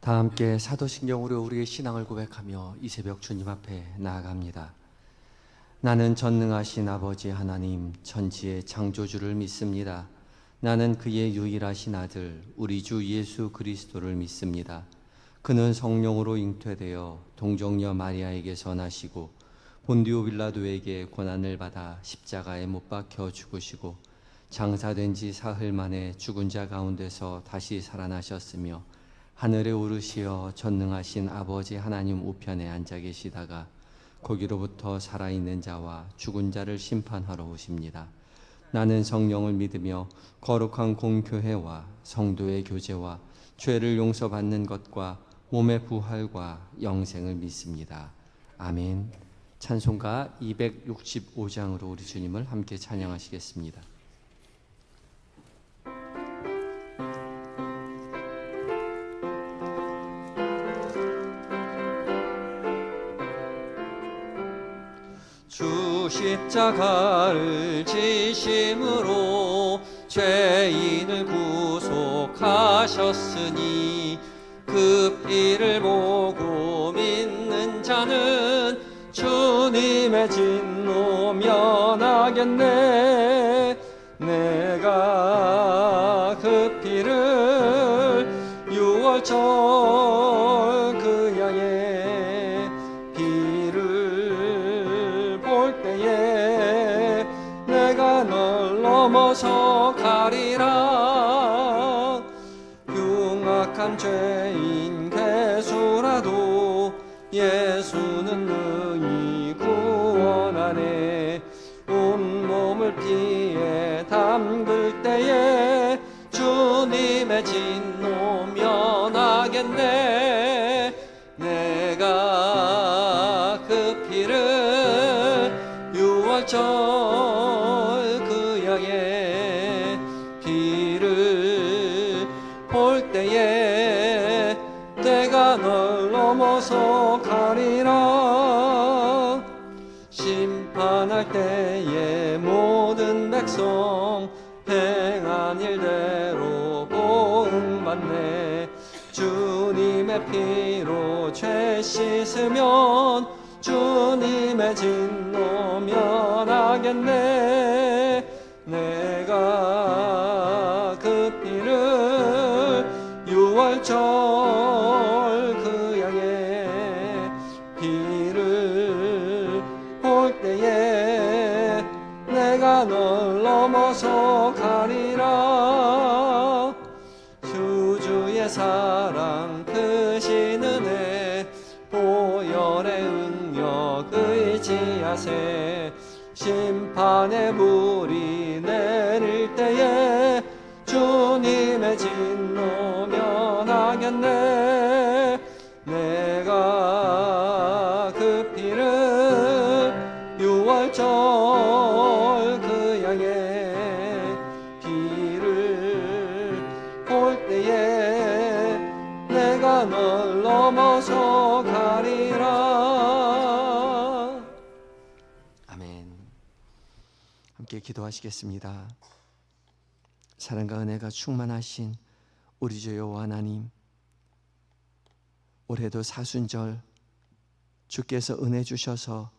다 함께 사도신경으로 우리의 신앙을 고백하며 이 새벽 주님 앞에 나아갑니다. 나는 전능하신 아버지 하나님 천지의 창조주를 믿습니다. 나는 그의 유일하신 아들 우리 주 예수 그리스도를 믿습니다. 그는 성령으로 잉태되어 동정녀 마리아에게서 나시고 본디오 빌라도에게 고난을 받아 십자가에 못 박혀 죽으시고 장사된 지 사흘 만에 죽은 자 가운데서 다시 살아나셨으며 하늘에 오르시어 전능하신 아버지 하나님 우편에 앉아 계시다가 거기로부터 살아있는 자와 죽은 자를 심판하러 오십니다. 나는 성령을 믿으며 거룩한 공교회와 성도의 교제와 죄를 용서받는 것과 몸의 부활과 영생을 믿습니다. 아멘. 찬송가 265장으로 우리 주님을 함께 찬양하시겠습니다. 주 십자가를 지심으로 죄인을 구속하셨으니 그 피를 보고 믿는 자는 주님의 진노 면하겠네. 내가 그 피를 6월절 그 양의 피를 볼 때에 내가 널 넘어서 가리라. 흉악한 죄인 괴수라도 예수는 능히 구원하네. 온몸을 피에 담글 때에 주님의 진노 면하겠네. 내가 그 피를 6월절 그 양의 피를 볼 때에 내가 널 넘어서 가리라. 심판할 때에 모든 백성 행한 일대로 보응받네. 주님의 피로 죄 씻으면 주님의 진노 면하겠네. 내가 그 피를 6월절 그 양의 피를 볼 때에 내가 널 넘어서 가리라. 주주의 사랑 크신 은혜 보혈의 능력 의지하세. 심판의 불이 내릴 때에 주님의 진노 면하겠네. 내가 그 피를 6월절 그 양의 피를 볼 때에 내가 널 넘어서 가리라. 아멘. 함께 기도하시겠습니다. 사랑과 은혜가 충만하신 우리 주 여호와 하나님, 올해도 사순절 주께서 은혜 주셔서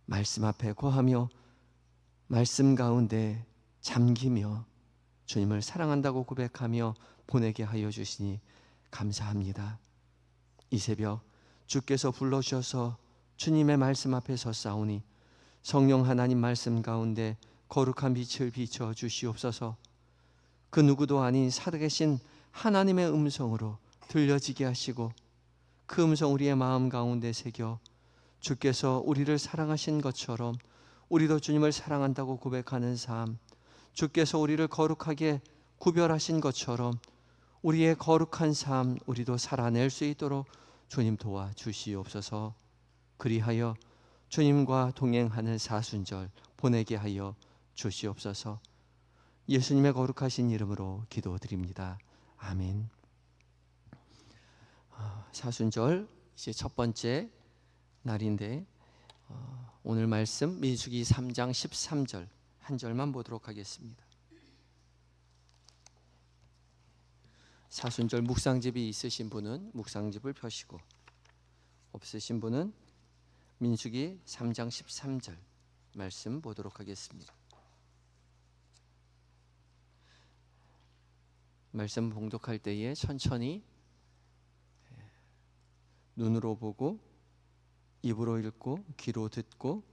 말씀 앞에 거하며 말씀 가운데 잠기며 주님을 사랑한다고 고백하며 보내게 하여 주시니 감사합니다. 이 새벽 주께서 불러주셔서 주님의 말씀 앞에 섰사오니 성령 하나님 말씀 가운데 거룩한 빛을 비춰 주시옵소서. 그 누구도 아닌 살아계신 하나님의 음성으로 들려지게 하시고 그 음성 우리의 마음 가운데 새겨 주께서 우리를 사랑하신 것처럼 우리도 주님을 사랑한다고 고백하는 삶, 주께서 우리를 거룩하게 구별하신 것처럼 우리의 거룩한 삶 우리도 살아낼 수 있도록 주님 도와주시옵소서. 그리하여 주님과 동행하는 사순절 보내게 하여 주시옵소서. 예수님의 거룩하신 이름으로 기도드립니다. 아멘. 사순절 이제 첫 번째 날인데 오늘 말씀 민수기 3장 13절 한 절만 보도록 하겠습니다. 사순절 묵상집이 있으신 분은 묵상집을 펴시고, 없으신 분은 민수기 3장 13절 말씀 보도록 하겠습니다. 말씀 봉독할 때에 천천히 눈으로 보고 입으로 읽고 귀로 듣고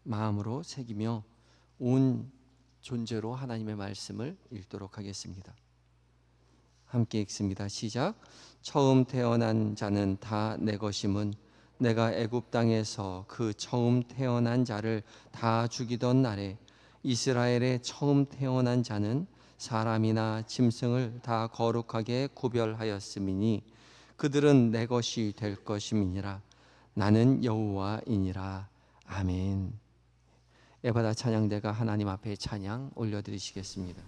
마음으로 새기며 온 존재로 하나님의 말씀을 읽도록 하겠습니다. 함께 읽습니다. 시작. 처음 태어난 자는 다 내 것임은 내가 애굽 땅에서 그 처음 태어난 자를 다 죽이던 날에 이스라엘의 처음 태어난 자는 사람이나 짐승을 다 거룩하게 구별하였음이니 그들은 내 것이 될 것임이니라. 나는 여호와이니라. 아멘. 에바다 찬양대가 하나님 앞에 찬양 올려드리시겠습니다.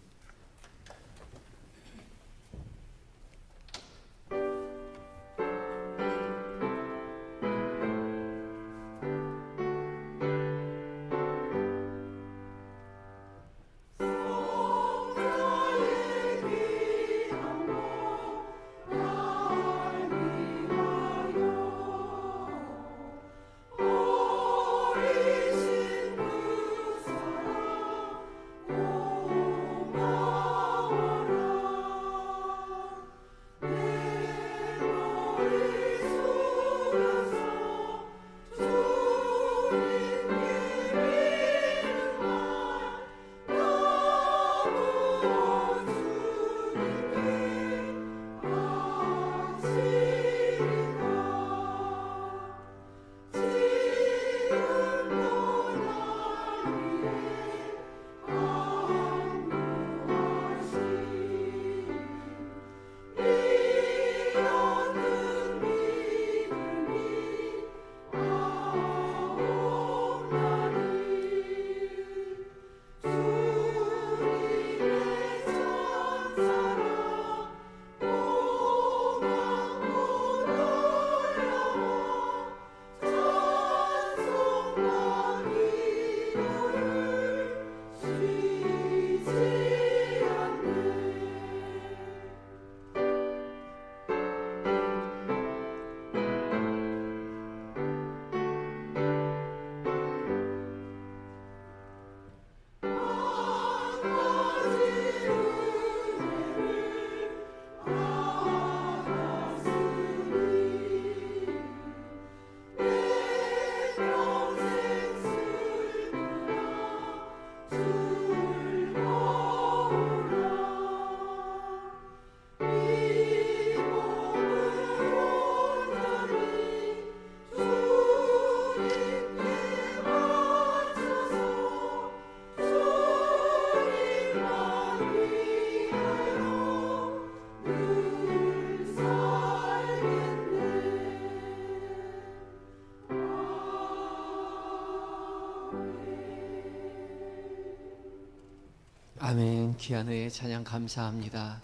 아멘. 귀한 의의 찬양 감사합니다.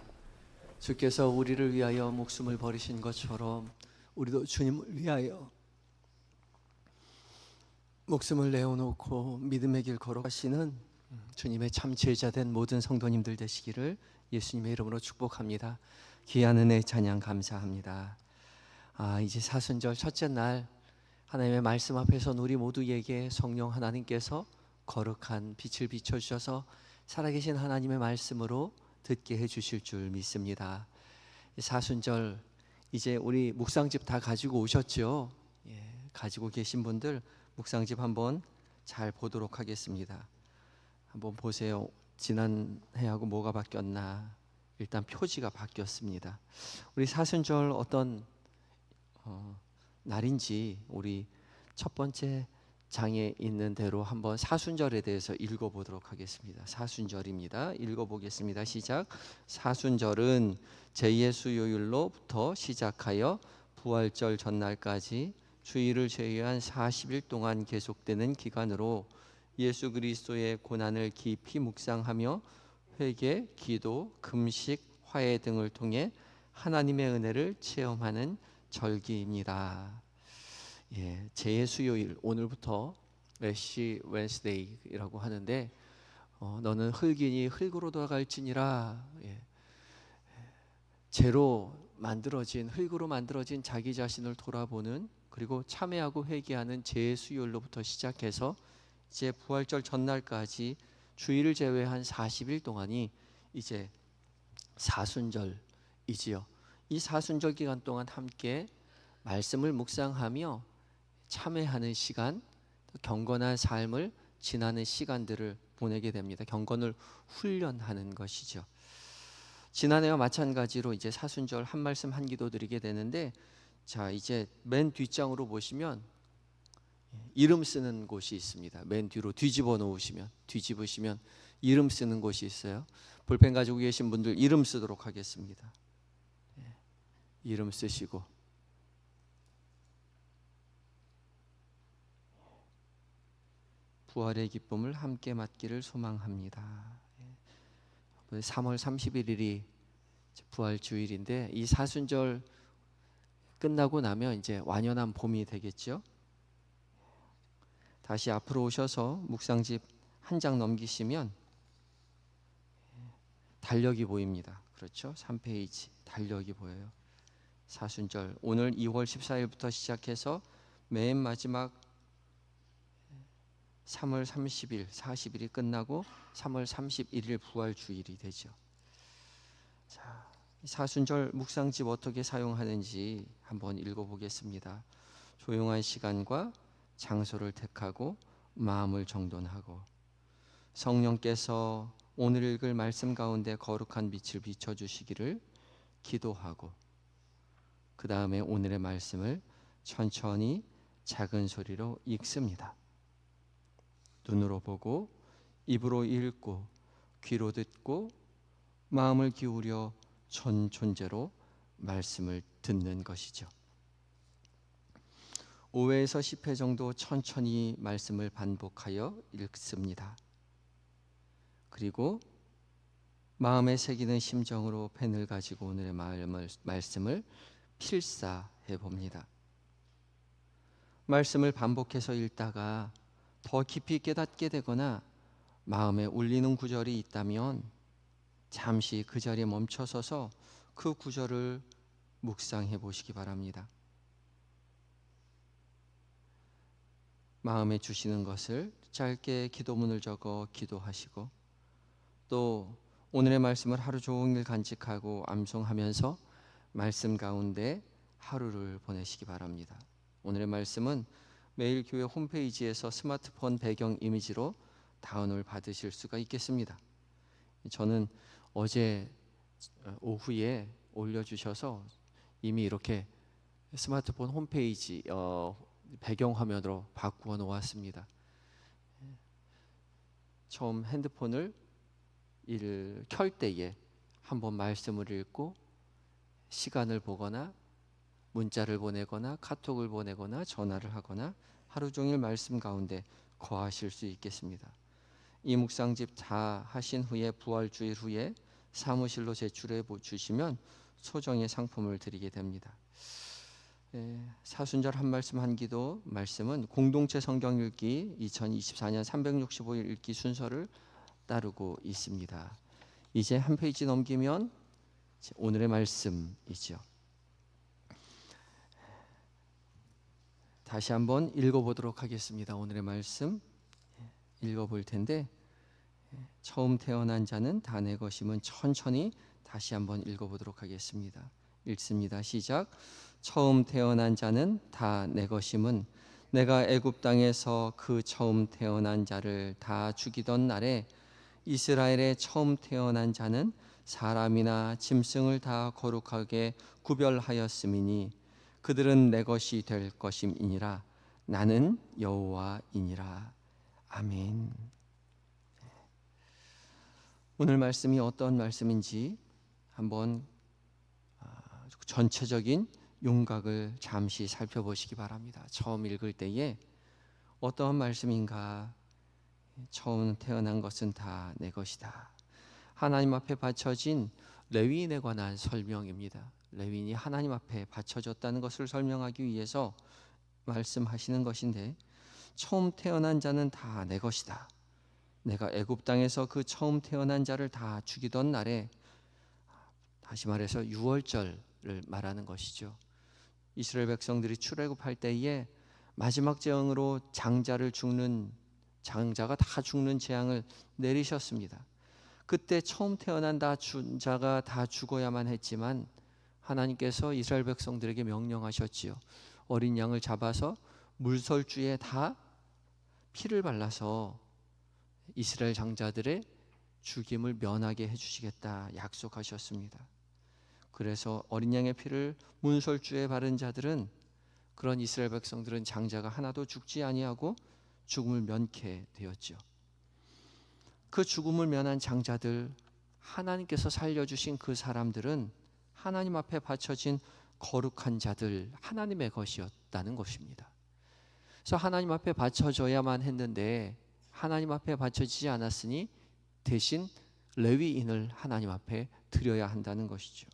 주께서 우리를 위하여 목숨을 버리신 것처럼 우리도 주님을 위하여 목숨을 내어놓고 믿음의 길 걸어가시는 주님의 참 제자된 모든 성도님들 되시기를 예수님의 이름으로 축복합니다. 귀한 은혜의 찬양 감사합니다. 이제 사순절 첫째 날 하나님의 말씀 앞에 선 우리 모두에게 성령 하나님께서 거룩한 빛을 비춰주셔서 살아계신 하나님의 말씀으로 듣게 해주실 줄 믿습니다. 사순절 이제 우리 묵상집 다 가지고 오셨죠? 가지고 계신 분들 묵상집 한번 잘 보도록 하겠습니다. 한번 보세요. 지난 해하고 뭐가 바뀌었나. 일단 표지가 바뀌었습니다. 우리 사순절 어떤 날인지 우리 첫 번째 장에 있는 대로 한번 사순절에 대해서 읽어보도록 하겠습니다. 사순절입니다. 읽어보겠습니다. 시작. 사순절은 제2의 수요일로부터 시작하여 부활절 전날까지 주일을 제외한 40일 동안 계속되는 기간으로 예수 그리스도의 고난을 깊이 묵상하며 회개, 기도, 금식, 화해 등을 통해 하나님의 은혜를 체험하는 절기입니다. 제 수요일, 오늘부터 애쉬 웬스데이라고 하는데 너는 흙이니 흙으로 돌아갈지니라. 재로 만들어진, 흙으로 만들어진 자기 자신을 돌아보는, 그리고 참회하고 회개하는 죄의 수요일로부터 시작해서 이제 부활절 전날까지 주일을 제외한 40일 동안이 이제 사순절이지요. 이 사순절 기간 동안 함께 말씀을 묵상하며 참회하는 시간, 경건한 삶을 지나는 시간들을 보내게 됩니다. 경건을 훈련하는 것이죠. 지난해와 마찬가지로 이제 사순절 한 말씀 한 기도 드리게 되는데, 자, 이제 맨 뒷장으로 보시면 이름 쓰는 곳이 있습니다. 맨 뒤로 뒤집으시면 이름 쓰는 곳이 있어요. 볼펜 가지고 계신 분들 이름 쓰도록 하겠습니다. 이름 쓰시고, 부활의 기쁨을 함께 맞기를 소망합니다. 3월 31일이 부활 주일인데, 이 사순절 끝나고 나면 이제 완연한 봄이 되겠죠. 다시 앞으로 오셔서 묵상집 한 장 넘기시면 달력이 보입니다. 그렇죠? 3페이지 달력이 보여요. 사순절, 오늘 2월 14일부터 시작해서 맨 마지막 3월 30일, 40일이 끝나고 3월 31일 부활 주일이 되죠. 자, 사순절 묵상집 어떻게 사용하는지 한번 읽어보겠습니다. 조용한 시간과 장소를 택하고 마음을 정돈하고, 성령께서 오늘 읽을 말씀 가운데 거룩한 빛을 비춰주시기를 기도하고, 그 다음에 오늘의 말씀을 천천히 작은 소리로 읽습니다. 눈으로 보고 입으로 읽고 귀로 듣고 마음을 기울여 전 존재로 말씀을 듣는 것이죠. 5회에서 10회 정도 천천히 말씀을 반복하여 읽습니다. 그리고 마음에 새기는 심정으로 펜을 가지고 오늘의 말씀을 필사해 봅니다. 말씀을 반복해서 읽다가 더 깊이 깨닫게 되거나 마음에 울리는 구절이 있다면 잠시 그 자리에 멈춰서서 그 구절을 묵상해 보시기 바랍니다. 마음에 주시는 것을 짧게 기도문을 적어 기도하시고, 또 오늘의 말씀을 하루 종일 간직하고 암송하면서 말씀 가운데 하루를 보내시기 바랍니다. 오늘의 말씀은 매일 교회 홈페이지에서 스마트폰 배경 이미지로 다운을 받으실 수가 있겠습니다. 저는 어제 오후에 올려주셔서 이미 이렇게 스마트폰 홈페이지 배경화면으로 바꾸어 놓았습니다. 처음 핸드폰을 켤 때에 한번 말씀을 읽고 시간을 보거나 문자를 보내거나 카톡을 보내거나 전화를 하거나 하루 종일 말씀 가운데 거하실 수 있겠습니다. 이 묵상집 다 하신 후에 부활주일 후에 사무실로 제출해 주시면 소정의 상품을 드리게 됩니다. 사순절 한 말씀 한 기도 말씀은 공동체 성경 읽기 2024년 365일 읽기 순서를 따르고 있습니다. 이제 한 페이지 넘기면 오늘의 말씀이죠. 다시 한번 읽어보도록 하겠습니다. 오늘의 말씀 읽어볼 텐데, 처음 태어난 자는 다 내 것임은 천천히 다시 한번 읽어보도록 하겠습니다. 읽습니다. 시작. 처음 태어난 자는 다 내 것임은 내가 애굽 땅에서 그 처음 태어난 자를 다 죽이던 날에 이스라엘의 처음 태어난 자는 사람이나 짐승을 다 거룩하게 구별하였음이니 그들은 내 것이 될 것임이니라. 나는 여호와이니라. 아멘. 오늘 말씀이 어떤 말씀인지 한번 전체적인 윤곽을 잠시 살펴보시기 바랍니다. 처음 읽을 때에 어떠한 말씀인가? 처음 태어난 것은 다 내 것이다. 하나님 앞에 바쳐진 레위인에 관한 설명입니다. 레위인이 하나님 앞에 바쳐졌다는 것을 설명하기 위해서 말씀하시는 것인데, 처음 태어난 자는 다 내 것이다. 내가 애굽 땅에서 그 처음 태어난 자를 다 죽이던 날에 다시 말해서 유월절을 말하는 것이죠. 이스라엘 백성들이 출애굽할 때에 마지막 재앙으로 장자가 다 죽는 재앙을 내리셨습니다. 그때 처음 태어난 자가 다 죽어야만 했지만 하나님께서 이스라엘 백성들에게 명령하셨지요. 어린 양을 잡아서 물설주에 다 피를 발라서 이스라엘 장자들의 죽임을 면하게 해주시겠다 약속하셨습니다. 그래서 어린 양의 피를 문설주에 바른 자들은, 그런 이스라엘 백성들은 장자가 하나도 죽지 아니하고 죽음을 면케 되었죠. 그 죽음을 면한 장자들, 하나님께서 살려주신 그 사람들은 하나님 앞에 바쳐진 거룩한 자들, 하나님의 것이었다는 것입니다. 그래서 하나님 앞에 바쳐져야만 했는데 하나님 앞에 바쳐지지 않았으니 대신 레위인을 하나님 앞에 드려야 한다는 것이죠.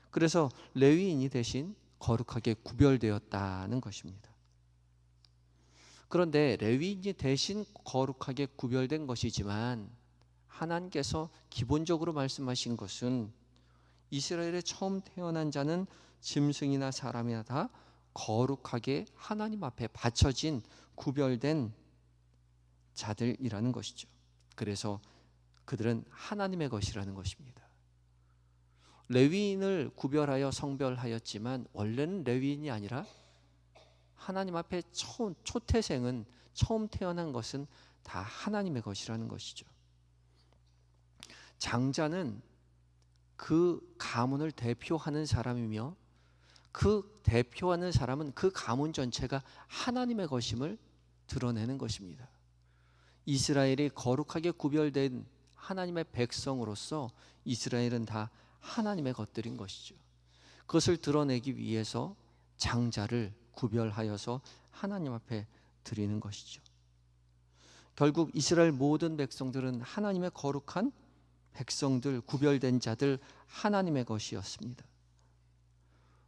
그래서 레위인이 대신 거룩하게 구별되었다는 것입니다. 그런데 레위인이 대신 거룩하게 구별된 것이지만 하나님께서 기본적으로 말씀하신 것은 이스라엘에 처음 태어난 자는 짐승이나 사람이나 다 거룩하게 하나님 앞에 바쳐진 구별된 자들이라는 것이죠. 그래서 그들은 하나님의 것이라는 것입니다. 레위인을 구별하여 성별하였지만 원래는 레위인이 아니라 하나님 앞에 초태생은, 처음 태어난 것은 다 하나님의 것이라는 것이죠. 장자는 그 가문을 대표하는 사람이며 그 대표하는 사람은 그 가문 전체가 하나님의 것임을 드러내는 것입니다. 이스라엘이 거룩하게 구별된 하나님의 백성으로서 이스라엘은 다 하나님의 것들인 것이죠. 그것을 드러내기 위해서 장자를 구별하여서 하나님 앞에 드리는 것이죠. 결국 이스라엘 모든 백성들은 하나님의 거룩한 백성들, 구별된 자들, 하나님의 것이었습니다.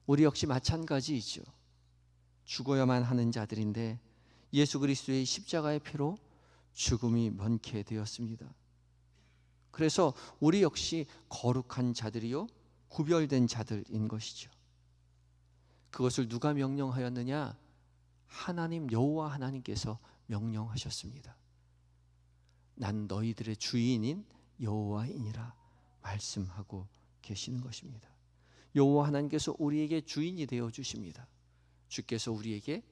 우리 역시 마찬가지이죠. 죽어야만 하는 자들인데 예수 그리스도의 십자가의 피로 죽음이 면케 되었습니다. 그래서 우리 역시 거룩한 자들이요 구별된 자들인 것이죠. 그것을 누가 명령하였느냐? 하나님, 여호와 하나님께서 명령하셨습니다. 난 너희들의 주인인 여호와이니라 말씀하고 계시는 것입니다. 여호와 하나님께서 우리에게 주인이 되어 주십니다. 주께서 우리에게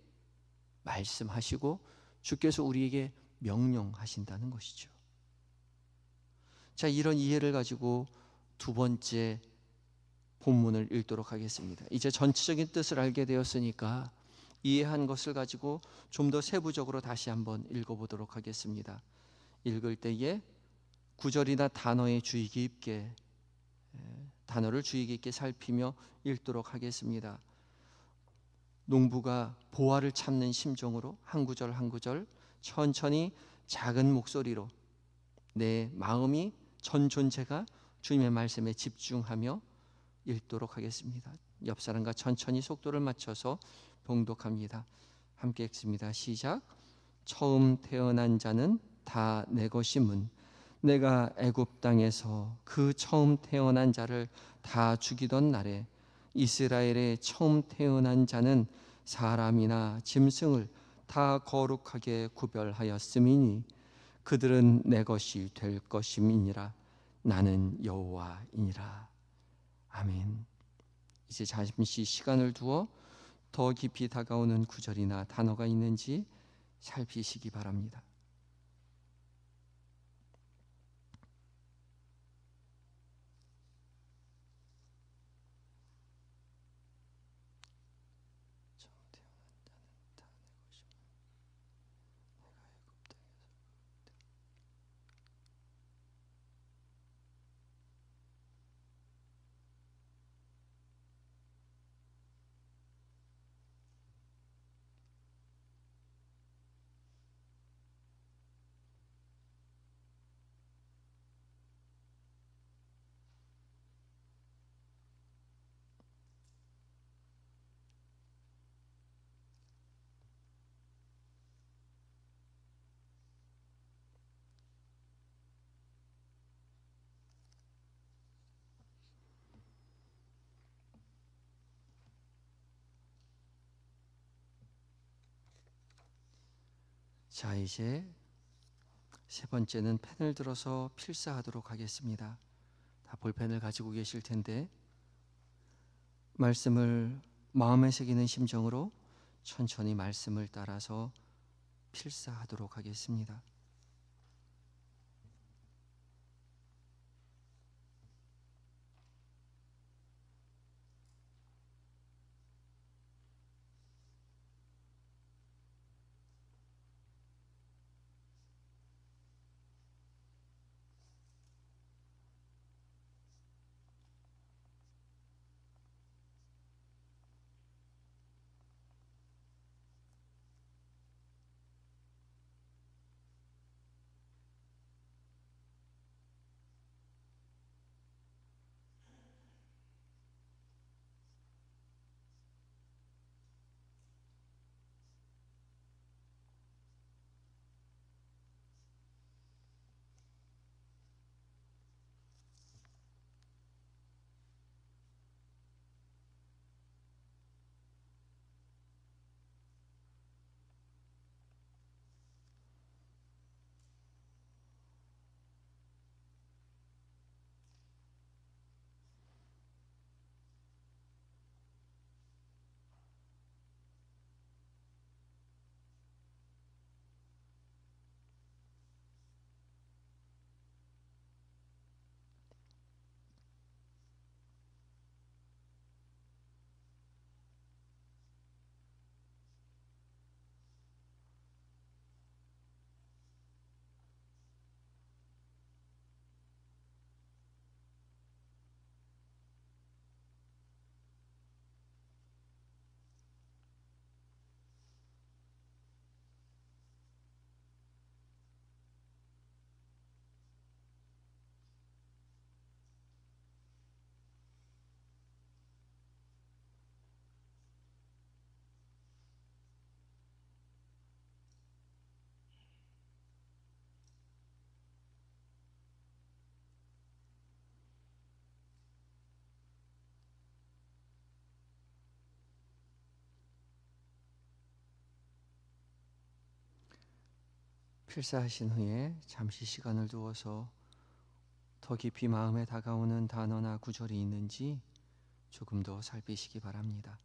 말씀하시고 주께서 우리에게 명령하신다는 것이죠. 자, 이런 이해를 가지고 두 번째 본문을 읽도록 하겠습니다. 이제 전체적인 뜻을 알게 되었으니까 이해한 것을 가지고 좀 더 세부적으로 다시 한번 읽어보도록 하겠습니다. 읽을 때에 구절이나 단어를 주의 깊게 살피며 읽도록 하겠습니다. 농부가 보화를 찾는 심정으로 한 구절 한 구절 천천히 작은 목소리로 내 마음이 전 존재가 주님의 말씀에 집중하며 읽도록 하겠습니다. 옆 사람과 천천히 속도를 맞춰서 봉독합니다. 함께 읽습니다. 시작. 처음 태어난 자는 다 내 것임은 내가 애굽 땅에서 그 처음 태어난 자를 다 죽이던 날에 이스라엘의 처음 태어난 자는 사람이나 짐승을 다 거룩하게 구별하였음이니 그들은 내 것이 될 것임이니라. 나는 여호와이니라. 아멘. 이제 잠시 시간을 두어 더 깊이 다가오는 구절이나 단어가 있는지 살피시기 바랍니다. 자, 이제 세 번째는 펜을 들어서 필사하도록 하겠습니다. 다 볼펜을 가지고 계실 텐데 말씀을 마음에 새기는 심정으로 천천히 말씀을 따라서 필사하도록 하겠습니다. 필사하신 후에 잠시 시간을 두어서 더 깊이 마음에 다가오는 단어나 구절이 있는지 조금 더 살피시기 바랍니다.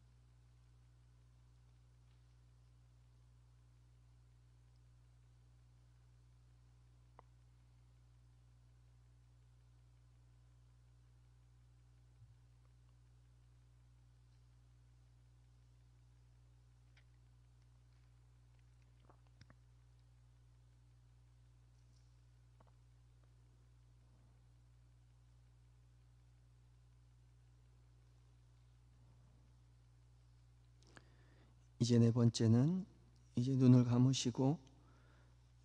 이제 네 번째는 이제 눈을 감으시고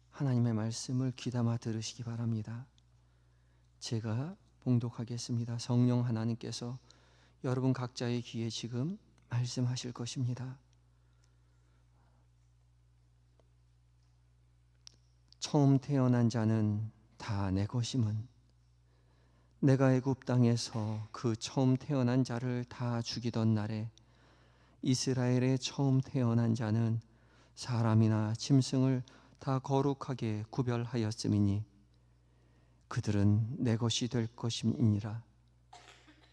하나님의 말씀을 귀담아 들으시기 바랍니다. 제가 봉독하겠습니다. 성령 하나님께서 여러분 각자의 귀에 지금 말씀하실 것입니다. 처음 태어난 자는 다 내 것임은 내가 애굽 땅에서 그 처음 태어난 자를 다 죽이던 날에 이스라엘의 처음 태어난 자는 사람이나 짐승을 다 거룩하게 구별하였음이니 그들은 내 것이 될 것임이니라.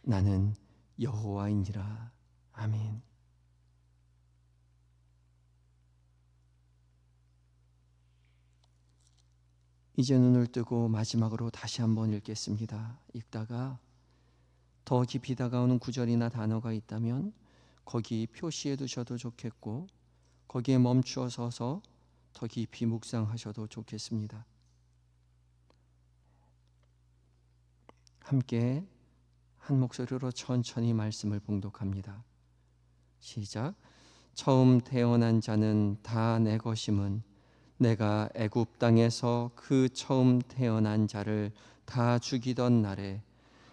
나는 여호와이니라. 아멘. 이제 눈을 뜨고 마지막으로 다시 한번 읽겠습니다. 읽다가 더 깊이 다가오는 구절이나 단어가 있다면 거기 표시해 두셔도 좋겠고 거기에 멈추어 서서 더 깊이 묵상하셔도 좋겠습니다. 함께 한 목소리로 천천히 말씀을 봉독합니다. 시작. 처음 태어난 자는 다 내 것임은 내가 애굽 땅에서 그 처음 태어난 자를 다 죽이던 날에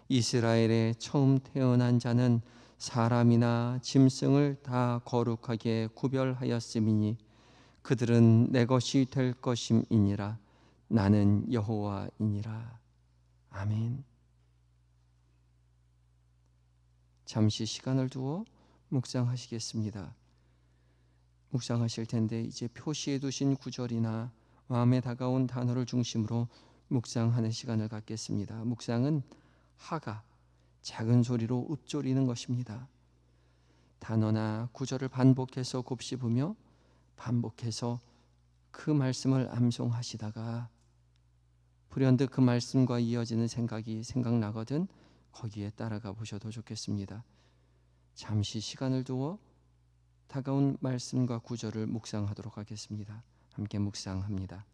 이스라엘의 처음 태어난 자는 사람이나 짐승을 다 거룩하게 구별하였음이니 그들은 내 것이 될 것임이니라. 나는 여호와이니라. 아멘. 잠시 시간을 두어 묵상하시겠습니다. 묵상하실 텐데 이제 표시해 두신 구절이나 마음에 다가온 단어를 중심으로 묵상하는 시간을 갖겠습니다. 묵상은 하가 작은 소리로 읊조리는 것입니다. 단어나 구절을 반복해서 곱씹으며 반복해서 그 말씀을 암송하시다가 불현듯 그 말씀과 이어지는 생각이 생각나거든 거기에 따라가 보셔도 좋겠습니다. 잠시 시간을 두어 다가온 말씀과 구절을 묵상하도록 하겠습니다. 함께 묵상합니다.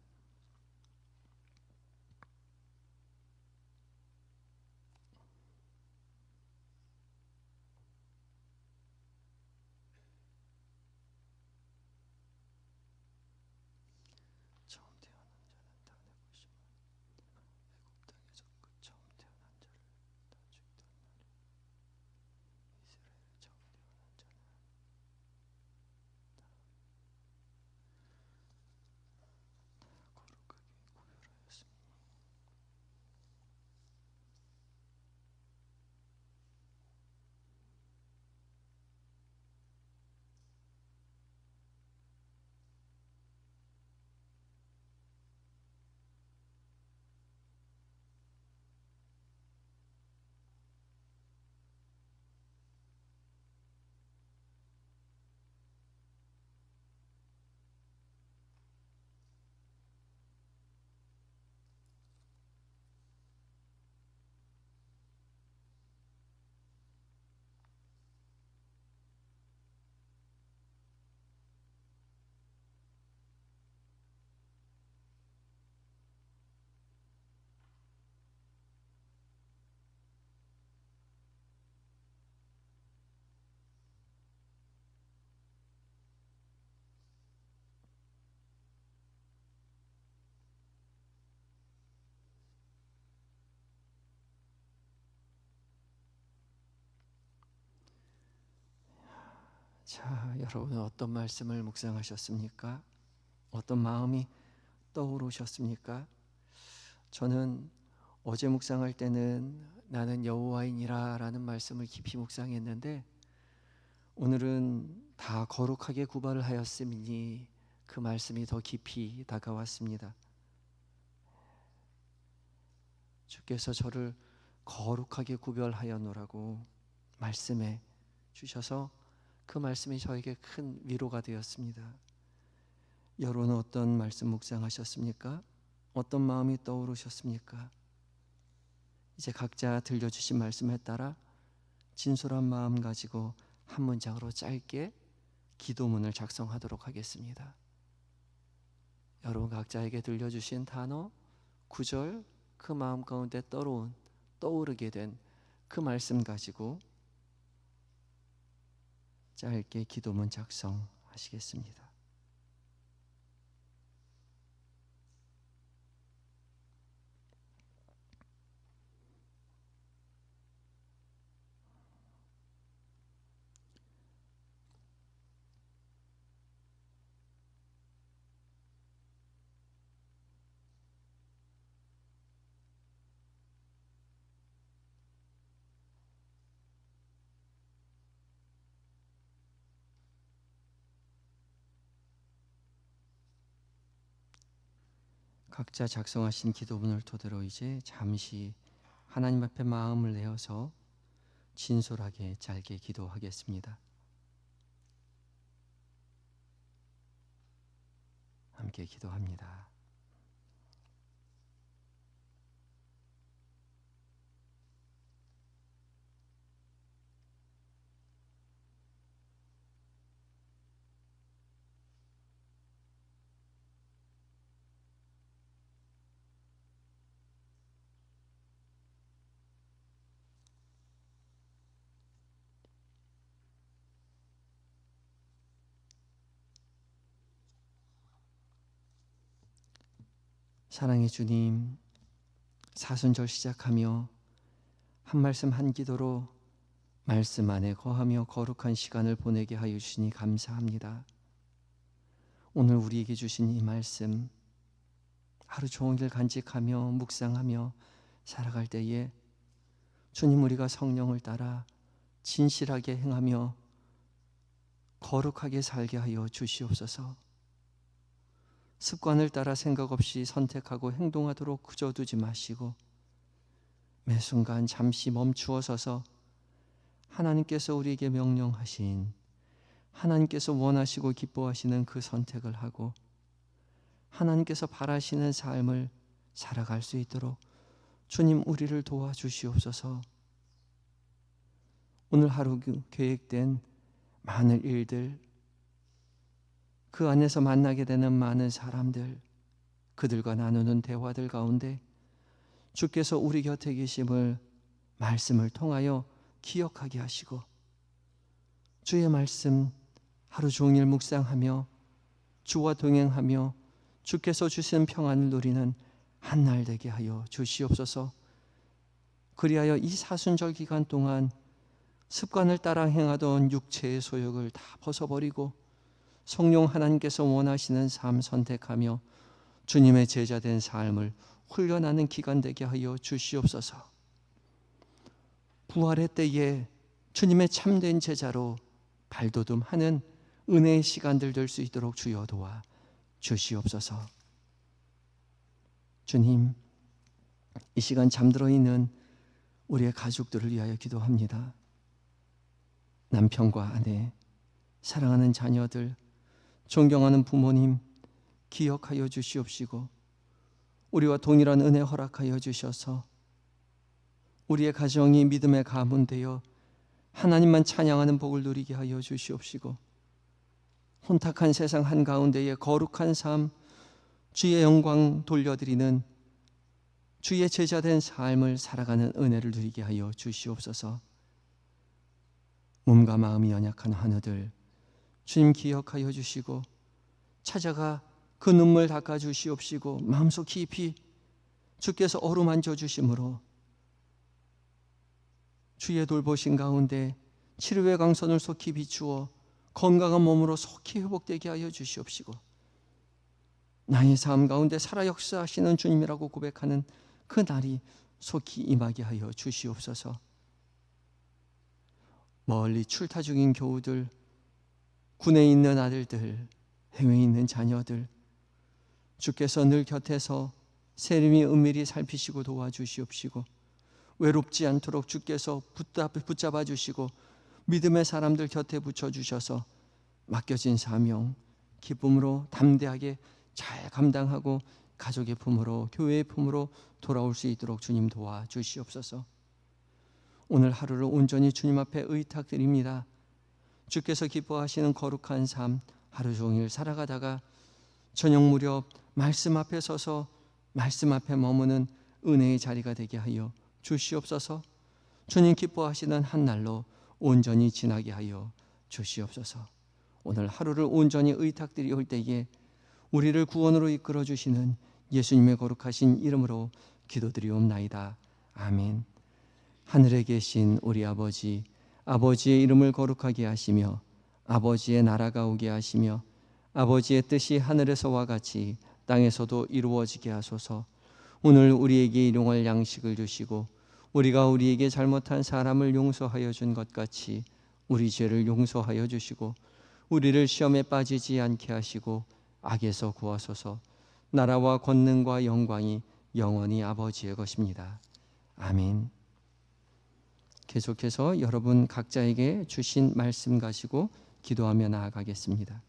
처음 태어난 자는 다 내 것이며 애굽 땅에서 그 처음 태어난 자를 다 죽이던 날에 이스라엘 처음 태어난 자는 거룩하게 구별하였습니다. 자, 여러분 어떤 말씀을 묵상하셨습니까? 어떤 마음이 떠오르셨습니까? 저는 어제 묵상할 때는 나는 여호와이니라 라는 말씀을 깊이 묵상했는데 오늘은 다 거룩하게 구별을 하였으니 그 말씀이 더 깊이 다가왔습니다. 주께서 저를 거룩하게 구별하였노라고 말씀해 주셔서 그 말씀이 저에게 큰 위로가 되었습니다. 여러분은 어떤 말씀 묵상하셨습니까? 어떤 마음이 떠오르셨습니까? 이제 각자 들려주신 말씀에 따라 진솔한 마음 가지고 한 문장으로 짧게 기도문을 작성하도록 하겠습니다. 여러분 각자에게 들려주신 단어, 구절, 그 마음 가운데 떠오르게 된 그 말씀 가지고 짧게 기도문 작성하시겠습니다. 각자 작성하신 기도문을 토대로 이제 잠시 하나님 앞에 마음을 내어서 진솔하게 짧게 기도하겠습니다. 함께 기도합니다. 사랑의 주님, 사순절 시작하며 한 말씀 한 기도로 말씀 안에 거하며 거룩한 시간을 보내게 하여 주시니 감사합니다. 오늘 우리에게 주신 이 말씀 하루 종일 간직하며 묵상하며 살아갈 때에 주님, 우리가 성령을 따라 진실하게 행하며 거룩하게 살게 하여 주시옵소서. 습관을 따라 생각 없이 선택하고 행동하도록 그저 두지 마시고 매 순간 잠시 멈추어 서서 하나님께서 우리에게 명령하신, 하나님께서 원하시고 기뻐하시는 그 선택을 하고 하나님께서 바라시는 삶을 살아갈 수 있도록 주님 우리를 도와주시옵소서. 오늘 하루 계획된 많은 일들, 그 안에서 만나게 되는 많은 사람들, 그들과 나누는 대화들 가운데 주께서 우리 곁에 계심을 말씀을 통하여 기억하게 하시고 주의 말씀 하루 종일 묵상하며 주와 동행하며 주께서 주신 평안을 누리는 한날 되게 하여 주시옵소서. 그리하여 이 사순절 기간 동안 습관을 따라 행하던 육체의 소욕을 다 벗어버리고 성령 하나님께서 원하시는 삶 선택하며 주님의 제자된 삶을 훈련하는 기간 되게 하여 주시옵소서. 부활의 때에 주님의 참된 제자로 발돋움하는 은혜의 시간들 될 수 있도록 주여 도와 주시옵소서. 주님, 이 시간 잠들어 있는 우리의 가족들을 위하여 기도합니다. 남편과 아내, 사랑하는 자녀들, 존경하는 부모님 기억하여 주시옵시고 우리와 동일한 은혜 허락하여 주셔서 우리의 가정이 믿음의 가문 되어 하나님만 찬양하는 복을 누리게 하여 주시옵시고 혼탁한 세상 한가운데에 거룩한 삶, 주의 영광 돌려드리는 주의 제자된 삶을 살아가는 은혜를 누리게 하여 주시옵소서. 몸과 마음이 연약한 환우들 주님 기억하여 주시고 찾아가 그 눈물 닦아 주시옵시고 마음속 깊이 주께서 어루만져 주심으로 주의 돌보신 가운데 치료의 강선을 속히 비추어 건강한 몸으로 속히 회복되게 하여 주시옵시고 나의 삶 가운데 살아 역사하시는 주님이라고 고백하는 그 날이 속히 임하게 하여 주시옵소서. 멀리 출타 중인 교우들, 군에 있는 아들들, 해외에 있는 자녀들 주께서 늘 곁에서 세림이 은밀히 살피시고 도와주시옵시고 외롭지 않도록 주께서 붙잡아 주시고 믿음의 사람들 곁에 붙여주셔서 맡겨진 사명 기쁨으로 담대하게 잘 감당하고 가족의 품으로 교회의 품으로 돌아올 수 있도록 주님 도와주시옵소서. 오늘 하루를 온전히 주님 앞에 의탁드립니다. 주께서 기뻐하시는 거룩한 삶 하루 종일 살아가다가 저녁 무렵 말씀 앞에 서서 말씀 앞에 머무는 은혜의 자리가 되게 하여 주시옵소서. 주님 기뻐하시는 한 날로 온전히 지나게 하여 주시옵소서. 오늘 하루를 온전히 의탁드리올 때에 우리를 구원으로 이끌어 주시는 예수님의 거룩하신 이름으로 기도드리옵나이다. 아멘. 하늘에 계신 우리 아버지, 아버지의 이름을 거룩하게 하시며 아버지의 나라가 오게 하시며 아버지의 뜻이 하늘에서와 같이 땅에서도 이루어지게 하소서. 오늘 우리에게 일용할 양식을 주시고 우리가 우리에게 잘못한 사람을 용서하여 준 것 같이 우리 죄를 용서하여 주시고 우리를 시험에 빠지지 않게 하시고 악에서 구하소서. 나라와 권능과 영광이 영원히 아버지의 것입니다. 아멘. 계속해서 여러분 각자에게 주신 말씀 가지고 기도하며 나아가겠습니다.